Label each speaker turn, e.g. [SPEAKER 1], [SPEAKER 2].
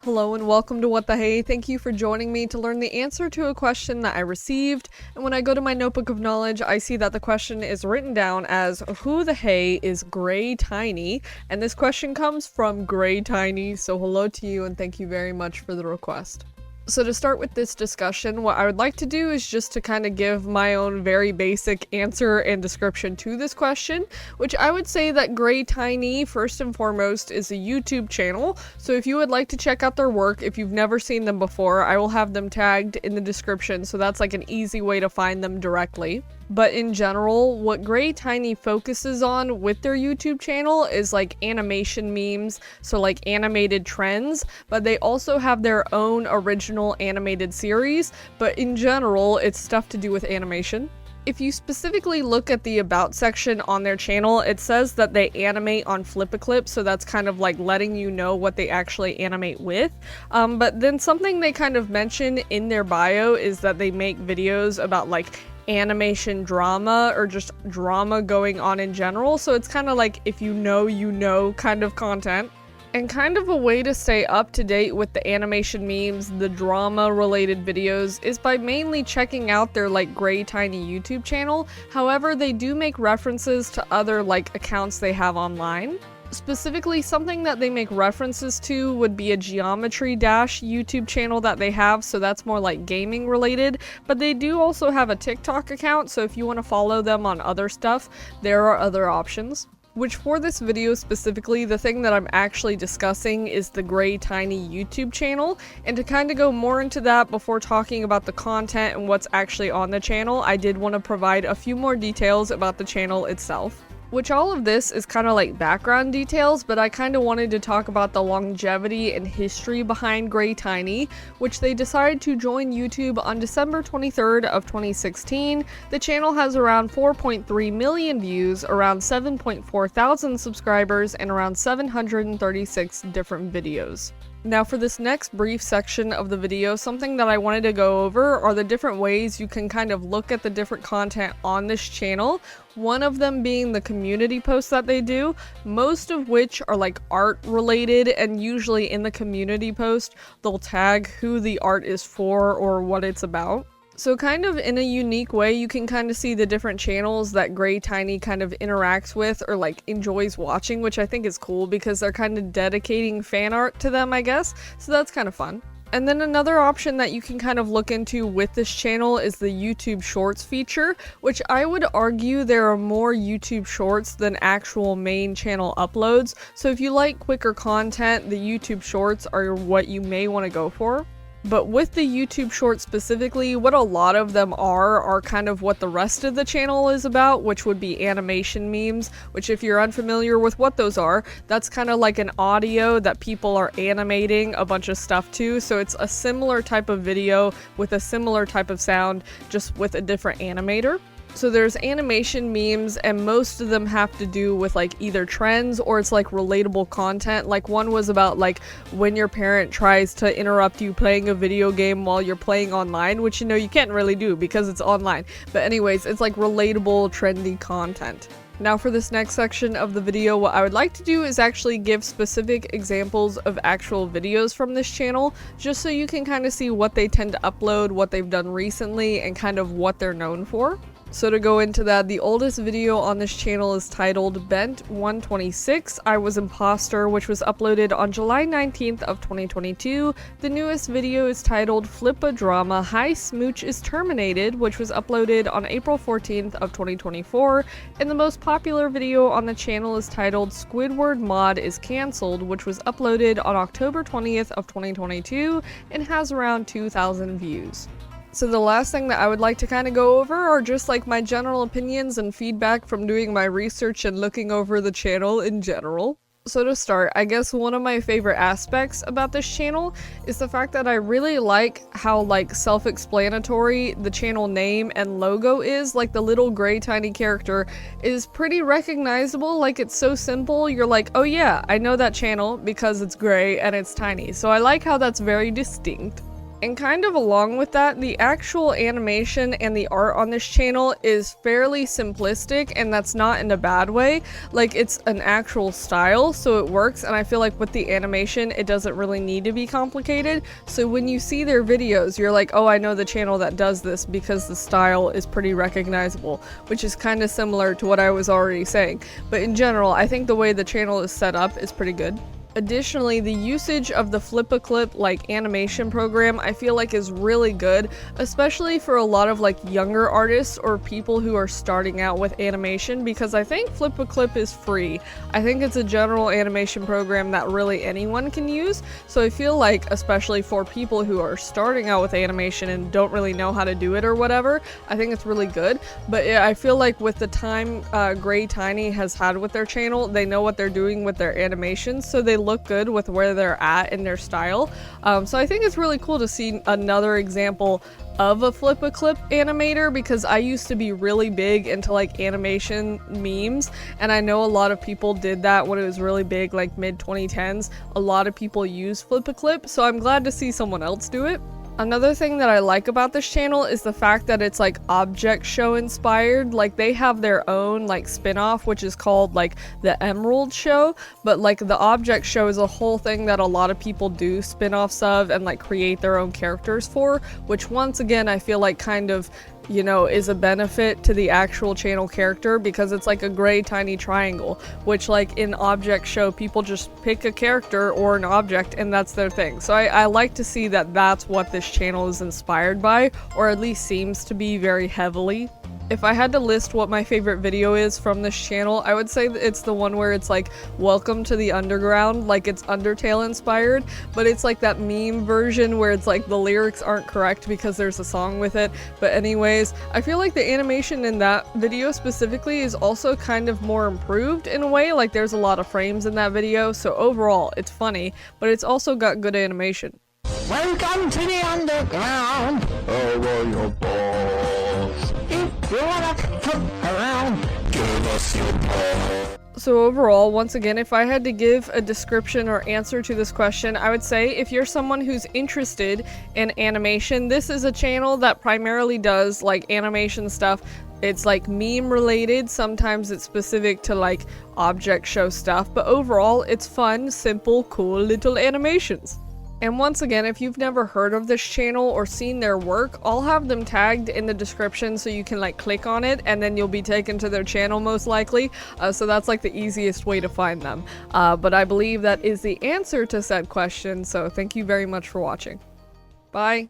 [SPEAKER 1] Hello and welcome to What the Hey. Thank you for joining me to learn the answer to a question that I received. And when I go to my notebook of knowledge, I see that the question is written down as who the hey is Gray Tiny? And this question comes from Gray Tiny. So hello to you and thank you very much for the request. So to start with this discussion, what I would like to do is just to kind of give my own very basic answer and description to this question, which I would say that Gray Tiny, first and foremost, is a YouTube channel. So if you would like to check out their work, if you've never seen them before, I will have them tagged in the description, so that's like an easy way to find them directly. But in general, what Gray Tiny focuses on with their YouTube channel is like animation memes, so like animated trends, but they also have their own original animated series, but in general, it's stuff to do with animation. If you specifically look at the About section on their channel, it says that they animate on FlipAClip, so that's kind of like letting you know what they actually animate with. But then something they kind of mention in their bio is that they make videos about like animation drama or just drama going on in general, so it's kind of like if you know kind of content. And kind of a way to stay up to date with the animation memes, the drama related videos, is by mainly checking out their like Gray Tiny YouTube channel. However, they do make references to other like accounts they have online. Specifically, something that they make references to would be a Geometry Dash YouTube channel that they have, so that's more like gaming related, but they do also have a TikTok account, so if you want to follow them on other stuff, there are other options. Which for this video specifically, the thing that I'm actually discussing is the Gray Tiny YouTube channel, and to kind of go more into that before talking about the content and what's actually on the channel, I did want to provide a few more details about the channel itself. Which all of this is kind of like background details, but I kind of wanted to talk about the longevity and history behind Gray Tiny, which they decided to join YouTube on December 23rd of 2016. The channel has around 4.3 million views, around 7.4 thousand subscribers, and around 736 different videos. Now for this next brief section of the video, something that I wanted to go over are the different ways you can kind of look at the different content on this channel. One of them being the community posts that they do, most of which are like art related, and usually in the community post, they'll tag who the art is for or what it's about. So kind of in a unique way, you can kind of see the different channels that Gray Tiny kind of interacts with or like enjoys watching, which I think is cool because they're kind of dedicating fan art to them, I guess. So that's kind of fun. And then another option that you can kind of look into with this channel is the YouTube Shorts feature, which I would argue there are more YouTube Shorts than actual main channel uploads. So if you like quicker content, the YouTube Shorts are what you may want to go for. But with the YouTube Shorts specifically, what a lot of them are kind of what the rest of the channel is about, which would be animation memes, which if you're unfamiliar with what those are, that's kind of like an audio that people are animating a bunch of stuff to, so it's a similar type of video with a similar type of sound, just with a different animator. So there's animation memes, and most of them have to do with like either trends or it's like relatable content. Like one was about like when your parent tries to interrupt you playing a video game while you're playing online, which you can't really do because it's online. But anyways, it's like relatable, trendy content. Now for this next section of the video, what I would like to do is actually give specific examples of actual videos from this channel, just so you can kind of see what they tend to upload, what they've done recently, and kind of what they're known for. So to go into that, the oldest video on this channel is titled Bent 126 I Was Imposter, which was uploaded on July 19th of 2022. The newest video is titled Flip a Drama Hi Smooch is Terminated, which was uploaded on April 14th of 2024. And the most popular video on the channel is titled Squidward Mod is Cancelled, which was uploaded on October 20th of 2022 and has around 2,000 views. So the last thing that I would like to kind of go over are just like my general opinions and feedback from doing my research and looking over the channel in general. So to start, I guess one of my favorite aspects about this channel is the fact that I really like how like self-explanatory the channel name and logo is. Like the little Gray Tiny character is pretty recognizable. Like it's so simple, you're like, oh yeah, I know that channel because it's gray and it's tiny. So I like how that's very distinct. And kind of along with that, the actual animation and the art on this channel is fairly simplistic, and that's not in a bad way. Like, it's an actual style, so it works, and I feel like with the animation, it doesn't really need to be complicated. So when you see their videos, you're like, oh, I know the channel that does this because the style is pretty recognizable, which is kind of similar to what I was already saying. But in general, I think the way the channel is set up is pretty good. Additionally, the usage of the FlipAClip like animation program I feel like is really good, especially for a lot of like younger artists or people who are starting out with animation, because I think FlipAClip is free. I think it's a general animation program that really anyone can use, so I feel like especially for people who are starting out with animation and don't really know how to do it or whatever, I think it's really good. But yeah, I feel like with the time Gray Tiny has had with their channel, they know what they're doing with their animations, so they look good with where they're at in their style. So I think it's really cool to see another example of a FlipAClip animator, because I used to be really big into like animation memes, and I know a lot of people did that when it was really big, like mid 2010s. A lot of people use FlipAClip, so I'm glad to see someone else do it. Another thing that I like about this channel is the fact that it's like object show inspired. Like, they have their own like spin-off, which is called like the Emerald Show, but like the object show is a whole thing that a lot of people do spin-offs of and like create their own characters for, which once again I feel like kind of, you know, is a benefit to the actual channel character, because it's like a gray tiny triangle, which like in object show people just pick a character or an object and that's their thing. So I like to see that that's what this channel is inspired by, or at least seems to be very heavily. If I had to list what my favorite video is from this channel, I would say that it's the one where it's like, welcome to the underground, like it's Undertale inspired, but it's like that meme version where it's like the lyrics aren't correct because there's a song with it. But anyways, I feel like the animation in that video specifically is also kind of more improved in a way, like there's a lot of frames in that video, so overall it's funny, but it's also got good animation.
[SPEAKER 2] Welcome to the underground. Over your balls. If you wanna fuck around, give us your balls.
[SPEAKER 1] So overall, once again, if I had to give a description or answer to this question, I would say if you're someone who's interested in animation, this is a channel that primarily does like animation stuff. It's like meme related, sometimes it's specific to like object show stuff, but overall it's fun, simple, cool little animations. And once again, if you've never heard of this channel or seen their work, I'll have them tagged in the description so you can like click on it and then you'll be taken to their channel most likely. So that's like the easiest way to find them. But I believe that is the answer to said question, so thank you very much for watching. Bye!